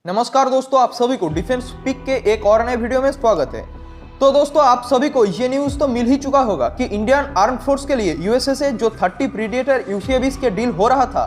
नमस्कार दोस्तों, आप सभी को डिफेंस पिक के एक और नए वीडियो में स्वागत है। तो दोस्तों, आप सभी को ये न्यूज़ तो मिल ही चुका होगा कि इंडियन आर्म फोर्स के लिए यूएसए से जो 30 प्रीडेटर UCAVs के डील हो रहा था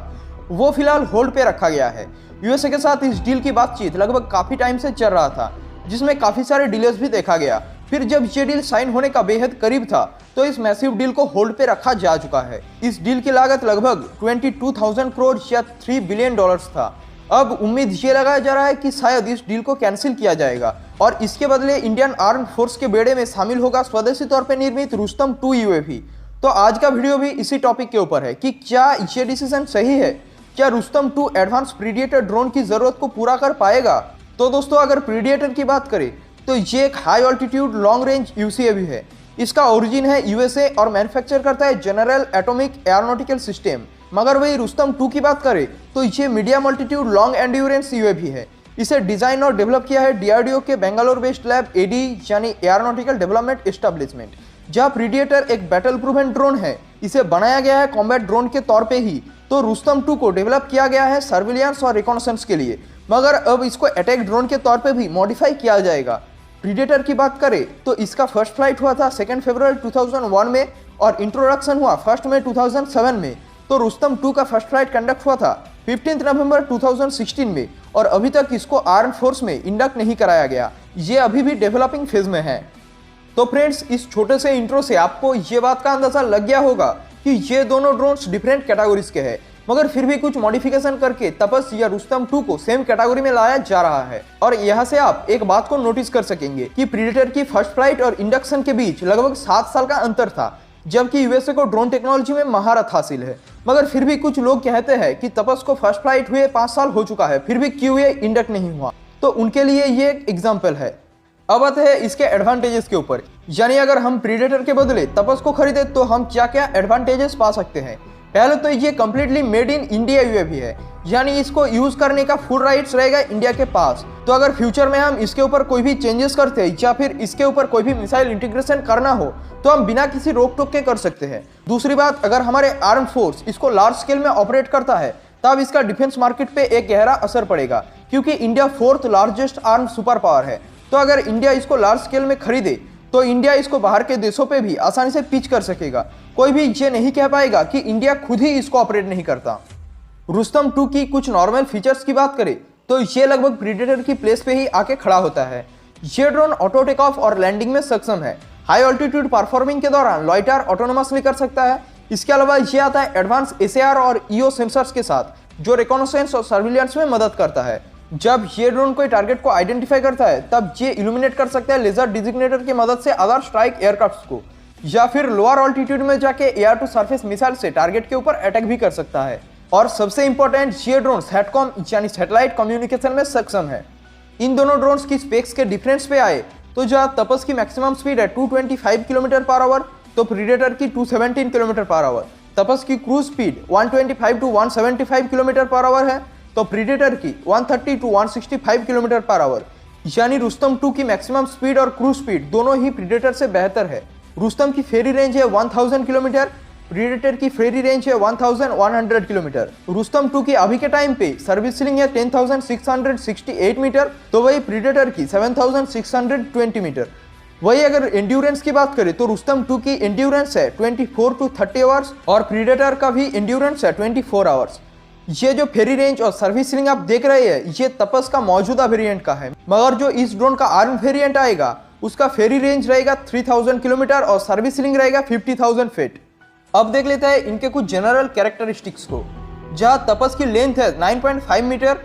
वो फिलहाल होल्ड पे रखा गया है। यूएसए के साथ इस डील की बातचीत लगभग काफ़ी टाइम से चल रहा था, जिसमें काफ़ी सारे डिलेस भी देखा गया। फिर जब ये डील साइन होने का बेहद करीब था तो इस मैसिव डील को होल्ड पे रखा जा चुका है। इस डील की लागत लगभग 22,000 करोड़ या $3 बिलियन था। अब उम्मीद ये लगाया जा रहा है कि शायद इस डील को कैंसिल किया जाएगा और इसके बदले इंडियन आर्म फोर्स के बेड़े में शामिल होगा स्वदेशी तौर पर निर्मित रुस्तम 2 UAV। तो आज का वीडियो भी इसी टॉपिक के ऊपर है कि क्या ये डिसीजन सही है, क्या रुस्तम 2 एडवांस प्रीडिएटर ड्रोन की जरूरत को पूरा कर पाएगा। तो दोस्तों, अगर प्रीडिएटर की बात करें तो ये एक high altitude long range UCAV है। इसका ओरिजिन है USA और मैन्युफैक्चर करता है जनरल एटॉमिक एरोनॉटिकल सिस्टम। मगर वही रुस्तम 2 की बात करें तो ये medium altitude long endurance UAV है। इसे डिजाइन और डेवलप किया है DRDO के बेंगलोर बेस्ड लैब AD यानी एरोनॉटिकल डेवलपमेंट एस्टेब्लिशमेंट। जहाँ प्रीडिएटर एक बैटल प्रूवन ड्रोन है, इसे बनाया गया है कॉम्बैट ड्रोन के तौर पे ही। तो रुस्तम 2 को डेवलप किया गया है सर्विलियंस और रिकॉनेसेंस के लिए, मगर अब इसको अटैक ड्रोन के तौर पे भी मॉडिफाई किया जाएगा। प्रीडेटर की बात करें तो इसका फर्स्ट फ्लाइट हुआ था 2 फरवरी 2001 में और इंट्रोडक्शन हुआ 1 मई 2007 में। तो रुस्तम 2 का फर्स्ट फ्लाइट कंडक्ट हुआ था 15 नवंबर 2016 में और अभी तक इसको आर्म फोर्स में इंडक्ट नहीं कराया गया। ये अभी भी डेवलपिंग फेज में है। तो फ्रेंड्स, इस छोटे से इंट्रो से आपको ये बात का अंदाजा लग गया होगा कि ये दोनों ड्रोन्स डिफरेंट कैटेगरीज के हैं, मगर फिर भी कुछ मॉडिफिकेशन करके तपस या रुस्तम 2 को सेम कैटेगरी में लाया जा रहा है। और यहाँ से आप एक बात को नोटिस कर सकेंगे कि प्रीडेटर की फर्स्ट फ्लाइट और इंडक्शन के बीच लगभग 7 साल का अंतर था, जबकि यूएसए को ड्रोन टेक्नोलॉजी में महारत हासिल है। मगर फिर भी कुछ लोग कहते हैं कि तपस को फर्स्ट फ्लाइट हुए 5 साल हो चुका है, फिर भी क्यों ये इंडक्ट नहीं हुआ। तो उनके लिए ये एक एग्जाम्पल है। अब आते हैं इसके एडवांटेजेस के ऊपर, यानी अगर हम प्रीडेटर के बदले तपस को खरीदे तो हम क्या क्या एडवांटेजेस पा सकते हैं। पहले तो ये completely made in India UAV है, यानी इसको यूज करने का फुल राइट्स रहेगा इंडिया के पास। तो अगर फ्यूचर में हम इसके ऊपर कोई भी चेंजेस करते हैं या फिर इसके ऊपर कोई भी मिसाइल इंटीग्रेशन करना हो तो हम बिना किसी रोक टोक के कर सकते हैं। दूसरी बात, अगर हमारे आर्म फोर्स इसको लार्ज स्केल में ऑपरेट करता है तब इसका डिफेंस मार्केट पे एक गहरा असर पड़ेगा, क्योंकि India 4th largest arm super power है। तो अगर इंडिया इसको लार्ज स्केल में खरीदे तो इंडिया इसको बाहर के देशों पे भी आसानी से पिच कर सकेगा। कोई भी ये नहीं कह पाएगा कि इंडिया खुद ही इसको ऑपरेट नहीं करता। रुस्तम 2 की कुछ नॉर्मल फीचर्स की बात करें तो ये लगभग प्रीडेटर की प्लेस पे ही आके खड़ा होता है। ये ड्रोन ऑटो टेक ऑफ और लैंडिंग में सक्षम है। हाई ऑल्टीट्यूड परफॉर्मिंग के दौरान लॉइटर ऑटोनोमसली कर सकता है। इसके अलावा ये आता है एडवांस SAR और EO सेंसर्स के साथ, जो रिकॉनेसेंस और सर्विलियंस में मदद करता है। जब ये ड्रोन कोई टारगेट को आइडेंटिफाई करता है तब ये इल्यूमिनेट कर सकता है लेजर डिजिग्नेटर की मदद से अदर स्ट्राइक एयरक्राफ्ट को, या फिर लोअर ऑल्टीट्यूड में जाके एयर टू सरफेस मिसाइल से टारगेट के ऊपर अटैक भी कर सकता है। और सबसे इंपॉर्टेंट, ये ड्रोन सैटकॉम यानी सैटेलाइट कम्युनिकेशन में सक्षम है। इन दोनों ड्रोन्स की स्पेक्स के डिफरेंस पे आए तो जहाँ तपस की मैक्सिमम स्पीड है 225 किलोमीटर/आवर तो प्रीडेटर की 217 किलोमीटर/आवर। तपस की क्रूज स्पीड 125 to 175 किलोमीटर/आवर है तो प्रीडेटर की 130 to 165 किलोमीटर/आवर। यानी रुस्तम 2 की मैक्सिमम स्पीड और क्रूज स्पीड दोनों ही प्रीडेटर से बेहतर है। रुस्तम की फेरी रेंज है 1000 किलोमीटर, प्रीडेटर की फेरी रेंज है 1100 किलोमीटर। रुस्तम 2 की अभी के टाइम पे सर्विस सीलिंग है 10,668 मीटर, तो वही प्रीडेटर की 7,620 मीटर। वही अगर एंड्योरेंस की बात करें तो रुस्तम 2 की एंड्योरेंस है 24 to 30 आवर्स और प्रीडेटर का भी एंड्योरेंस है 24 आवर्स। ये जो फेरी रेंज और सर्विस सीलिंग आप देख रहे हैं ये तपस का मौजूदा वेरिएंट का है, मगर जो इस ड्रोन का आर्म वेरिएंट आएगा उसका फेरी रेंज रहेगा 3000 किलोमीटर और सर्विस सीलिंग रहेगा 50,000 फीट। अब देख लेते हैं इनके कुछ जनरल कैरेक्टरिस्टिक्स को। जहाँ तपस की लेंथ है 9.5 मीटर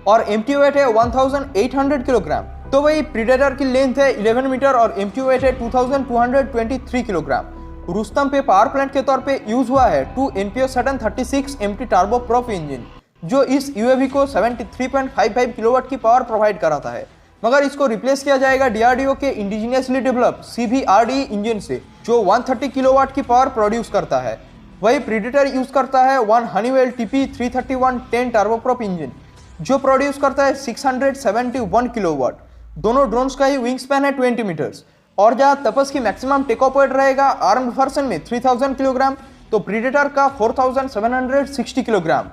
और एम्प्टी वेट है 1800 किलोग्राम, तो वही प्रीडेटर की लेंथ है 11 मीटर और एम्प्टी वेट है 2223 किलोग्राम। रुस्तम पे पावर प्लांट के तौर पे यूज हुआ है 2 NPO Saturn 36 MT turbo prop engine, जो इस UAV को 73.55 किलोवाट की पावर प्रोवाइड कराता है। मगर इसको रिप्लेस किया जाएगा DRDO के इंडिजिनियसली डेवलप CBRDE इंजन से, जो 130 किलोवाट की पावर प्रोड्यूस करता है। वही प्रीडेटर यूज करता है 1 Honeywell TP33110 टर्बोप्रॉप इंजन, जो प्रोड्यूस करता है 671 किलोवाट। दोनों ड्रोन्स का ही विंग स्पैन है 20 मीटर्स। और जहाँ तपस की मैक्सिमम टेक ऑफ वेट रहेगा आर्म्ड वर्जन में 3000 किलोग्राम तो प्रीडेटर का 4760 किलोग्राम।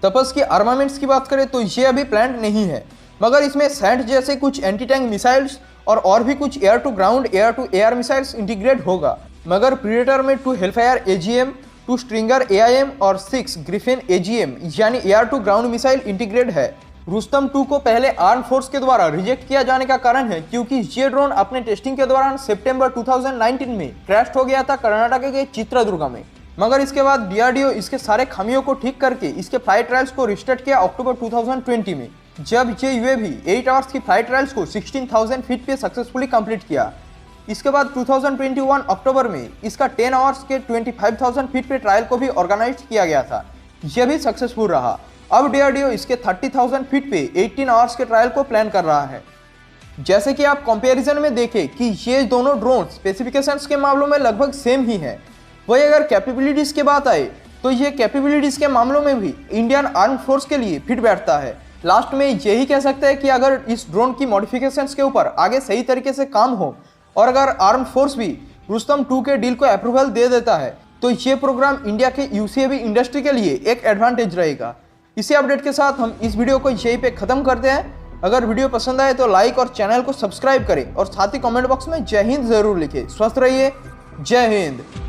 तपस की आर्मामेंट्स की बात करें तो ये अभी प्लान्ड नहीं है, मगर इसमें सैंड जैसे कुछ एंटी टैंक मिसाइल्स और भी कुछ air to ground, air to air missiles integrate होगा। मगर प्रीडेटर में 2 हेलफायर AGM, 2 स्ट्रिंगर AIM और 6 ग्रिफिन AGM यानी air to ground missile integrate है। रुस्तम 2 को पहले आर्म फोर्स के द्वारा रिजेक्ट किया जाने का कारण है क्योंकि ये ड्रोन अपने टेस्टिंग के दौरान सितंबर 2019 में क्रैश हो गया था कर्नाटक के चित्रदुर्गा में। मगर इसके बाद DRDO इसके सारे खामियों को ठीक करके इसके फ्लाइट ट्रायल्स को रिस्टार्ट किया अक्टूबर 2020 में, जब ये UAV 8 आवर्स की फ्लाइट ट्रायल्स को 16,000 फीट पे सक्सेसफुली कंप्लीट किया। इसके बाद 2021 अक्टूबर में इसका 10 आवर्स के 25,000 फीट पे ट्रायल को भी ऑर्गेनाइज किया गया था, यह भी सक्सेसफुल रहा। अब DRDO इसके 30,000 फीट पे 18 आवर्स के ट्रायल को प्लान कर रहा है। जैसे कि आप कंपैरिजन में देखें कि ये दोनों ड्रोन स्पेसिफिकेशंस के मामलों में लगभग सेम ही है। वही अगर कैपेबिलिटीज की बात आए तो ये कैपेबिलिटीज के मामलों में भी इंडियन आर्म फोर्स के लिए फिट बैठता है। लास्ट में यही कह सकते हैं कि अगर इस ड्रोन की मॉडिफिकेशंस के ऊपर आगे सही तरीके से काम हो और अगर आर्म फोर्स भी रुस्तम 2 के डील को अप्रूवल दे देता है तो ये प्रोग्राम इंडिया के UCAV इंडस्ट्री के लिए एक एडवांटेज रहेगा। इसी अपडेट के साथ हम इस वीडियो को यहीं पे ख़त्म करते हैं। अगर वीडियो पसंद आए तो लाइक और चैनल को सब्सक्राइब करें और साथ ही कमेंट बॉक्स में जय हिंद ज़रूर लिखें। स्वस्थ रहिए, जय हिंद।